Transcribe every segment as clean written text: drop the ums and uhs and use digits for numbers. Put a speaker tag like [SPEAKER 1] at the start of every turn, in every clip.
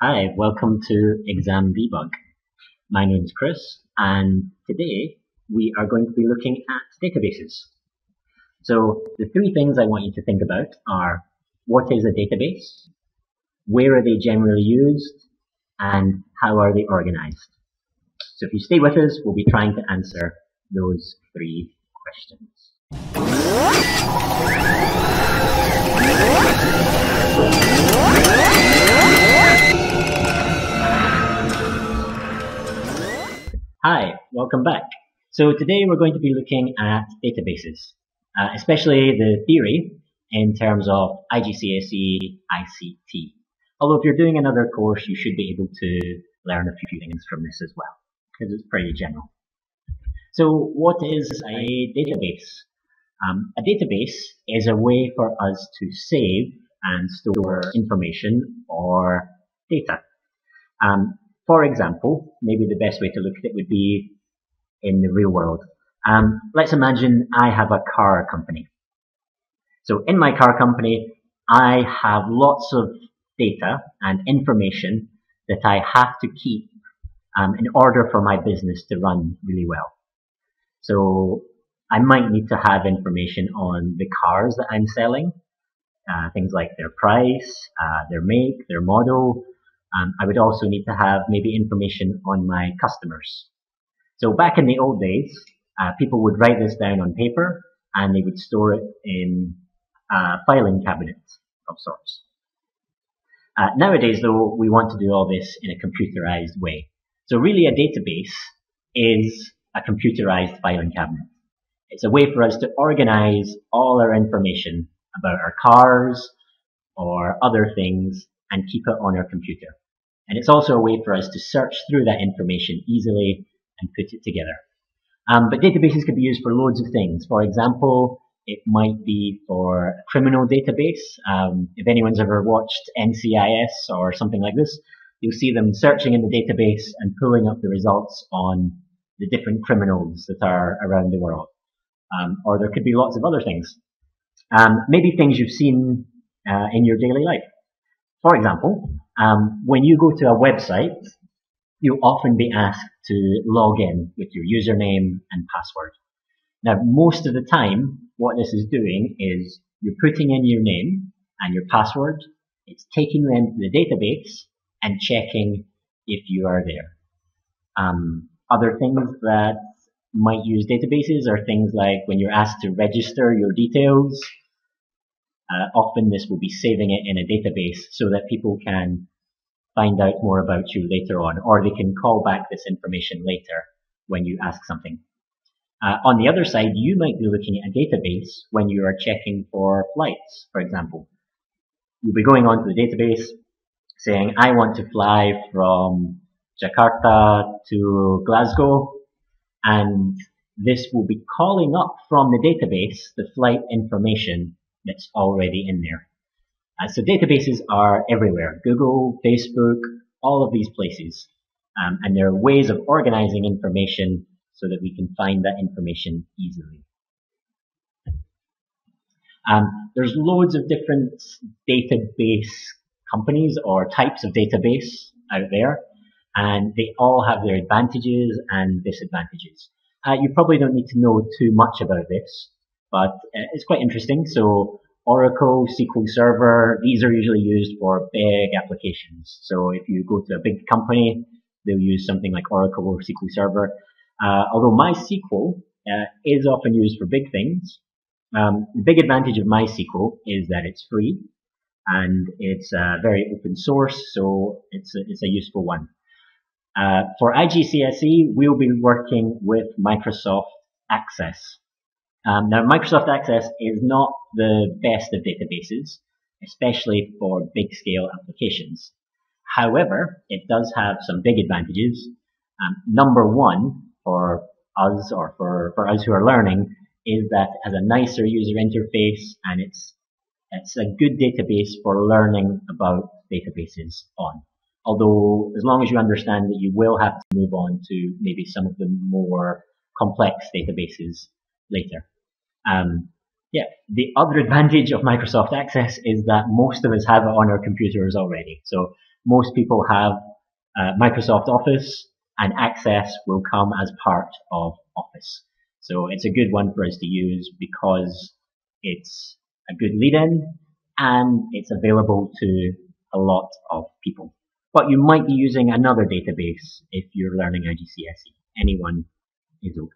[SPEAKER 1] Hi, welcome to Exam Debug. My name is Chris, and today we are going to be looking at databases. So the three things I want you to think about are: what is a database, where are they generally used, and how are they organized? So if you stay with us, we'll be trying to answer those three questions. Hi, welcome back. So today we're going to be looking at databases, especially the theory in terms of IGCSE, ICT. Although if you're doing another course, you should be able to learn a few things from this as well, because it's pretty general. So what is a database? A database is a way for us to save and store information or data. For example, maybe the best way to look at it would be in the real world. Let's imagine I have a car company. So in my car company, I have lots of data and information that I have to keep in order for my business to run really well. So I might need to have information on the cars that I'm selling, things like their price, their make, their model. I would also need to have maybe information on my customers. So back in the old days, people would write this down on paper and they would store it in a filing cabinet of sorts. Nowadays, though, we want to do all this in a computerized way. So really a database is a computerized filing cabinet. It's a way for us to organize all our information about our cars or other things and keep it on our computer. And it's also a way for us to search through that information easily and put it together. But databases can be used for loads of things. For example, it might be for a criminal database. If anyone's ever watched NCIS or something like this, you'll see them searching in the database and pulling up the results on the different criminals that are around the world. Or there could be lots of other things. Maybe things you've seen in your daily life. For example, when you go to a website, you'll often be asked to log in with your username and password. Now, most of the time, what this is doing is you're putting in your name and your password. It's taking you into the database and checking if you are there. Other things that might use databases are things like when you're asked to register your details. Often this will be saving it in a database so that people can find out more about you later on, or they can call back this information later when you ask something. On the other side, you might be looking at a database when you are checking for flights, for example. You'll be going onto the database saying, I want to fly from Jakarta to Glasgow, and this will be calling up from the database the flight information that's already in there. So databases are everywhere. Google, Facebook, all of these places. And there are ways of organizing information so that we can find that information easily. There's loads of different database companies or types of database out there, and they all have their advantages and disadvantages. You probably don't need to know too much about this, but it's quite interesting. So Oracle, SQL Server, these are usually used for big applications. So if you go to a big company, they'll use something like Oracle or SQL Server. Although MySQL is often used for big things. The big advantage of MySQL is that it's free and it's very open source, so it's a useful one. For IGCSE, we'll be working with Microsoft Access. Now, Microsoft Access is not the best of databases, especially for big-scale applications. However, it does have some big advantages. Number one, for us or for us who are learning, is that it has a nicer user interface and it's a good database for learning about databases on. Although, as long as you understand that you will have to move on to maybe some of the more complex databases later. Yeah, the other advantage of Microsoft Access is that most of us have it on our computers already. So most people have Microsoft Office, and Access will come as part of Office. So it's a good one for us to use because it's a good lead-in and it's available to a lot of people. But you might be using another database if you're learning IGCSE. Anyone is okay.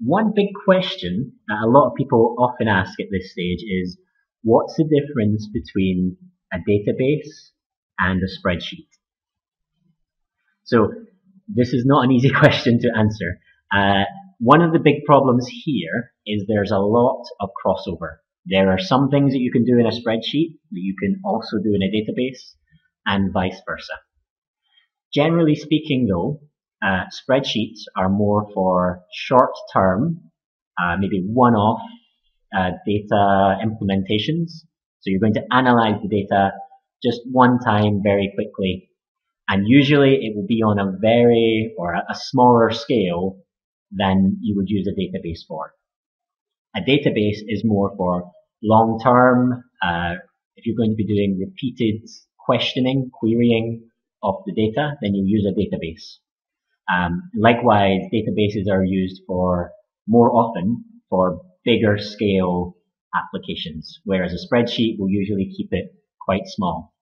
[SPEAKER 1] One big question that a lot of people often ask at this stage is, what's the difference between a database and a spreadsheet? So this is not an easy question to answer. One of the big problems here is there's a lot of crossover. There are some things that you can do in a spreadsheet that you can also do in a database, and vice versa. Generally speaking though, spreadsheets are more for short-term, maybe one-off data implementations. So you're going to analyze the data just one time very quickly, and usually it will be on a a smaller scale than you would use a database for. A database is more for long-term, if you're going to be doing repeated questioning, querying of the data, then you use a database. Likewise, databases are used for more often for bigger scale applications, whereas a spreadsheet will usually keep it quite small.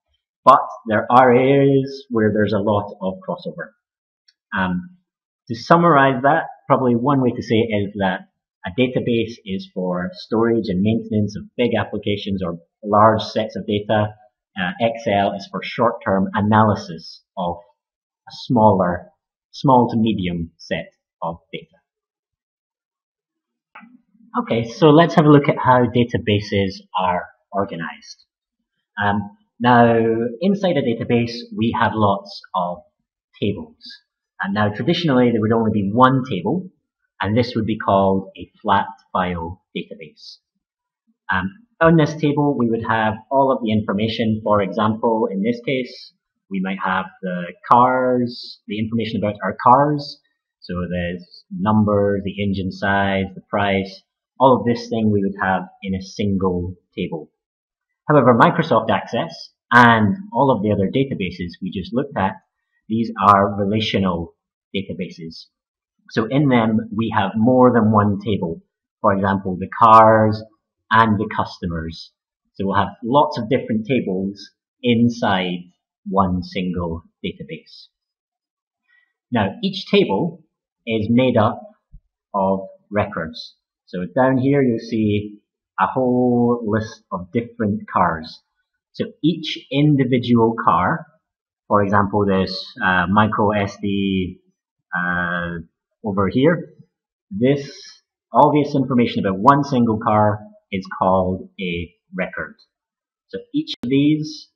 [SPEAKER 1] But there are areas where there's a lot of crossover. To summarize that, probably one way to say it is that a database is for storage and maintenance of big applications or large sets of data. Excel is for short-term analysis of a small to medium set of data. Okay, so let's have a look at how databases are organized. Now, inside a database, we have lots of tables. And now, traditionally, there would only be one table, and this would be called a flat file database. On this table, we would have all of the information. For example, in this case, we might have the cars, the information about our cars. So the number, the engine size, the price, all of this thing we would have in a single table. However, Microsoft Access and all of the other databases we just looked at, these are relational databases. So in them, we have more than one table. For example, the cars and the customers. So we'll have lots of different tables inside one single database. Now, each table is made up of records. So down here, you'll see a whole list of different cars. So each individual car, for example, this micro SD over here, all this information about one single car is called a record. So each of these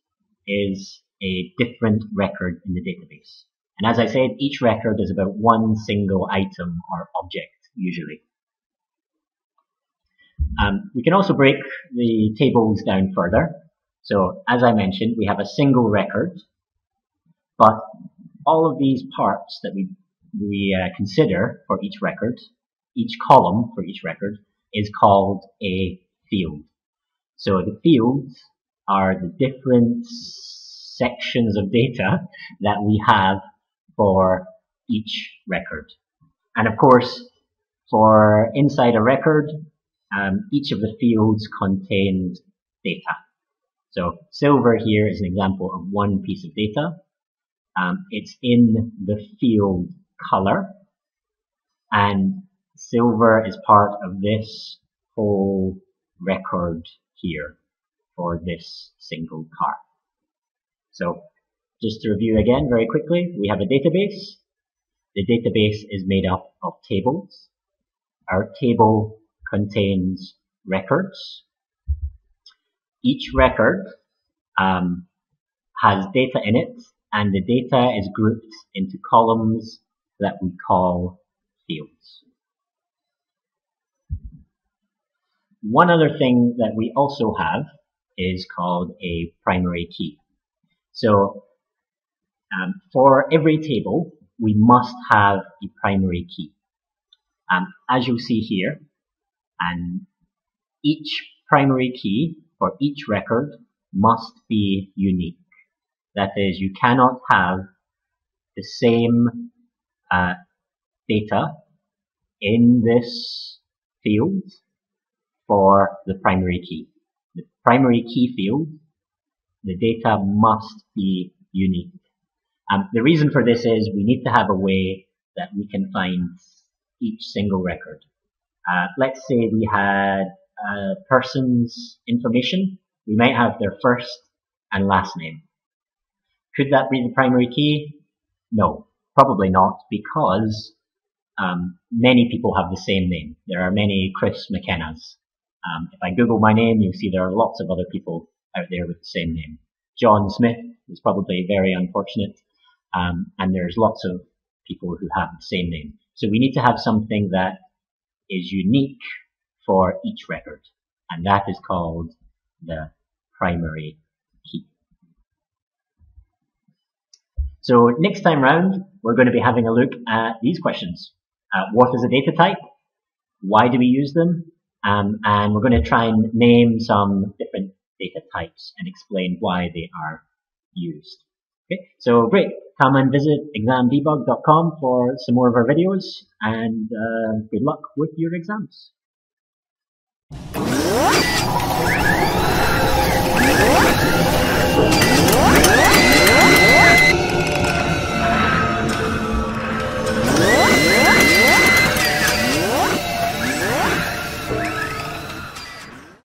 [SPEAKER 1] is a different record in the database. And as I said, each record is about one single item or object, usually. We can also break the tables down further. So as I mentioned, we have a single record, but all of these parts that we consider for each record, each column for each record, is called a field. So the fields are the different sections of data that we have for each record. And of course, for inside a record, each of the fields contains data. So silver here is an example of one piece of data. It's in the field color, and silver is part of this whole record here for this single car. So just to review again very quickly, we have a database. The database is made up of tables. Our table contains records. Each record has data in it, and the data is grouped into columns that we call fields. One other thing that we also have is called a primary key. So for every table, we must have a primary key. As you'll see here, and each primary key for each record must be unique. That is, you cannot have the same data in this field for the primary key. The primary key field, the data must be unique. The reason for this is we need to have a way that we can find each single record. Let's say we had a person's information. We might have their first and last name. Could that be the primary key? No, probably not, because many people have the same name. There are many Chris McKennas. If I Google my name, you'll see there are lots of other people out there with the same name. John Smith is probably very unfortunate, and there's lots of people who have the same name. So we need to have something that is unique for each record, and that is called the primary key. So next time round, we're going to be having a look at these questions. What is a data type? Why do we use them? And we're going to try and name some different data types and explain why they are used. Okay, so great. Come and visit examdebug.com for some more of our videos, and good luck with your exams.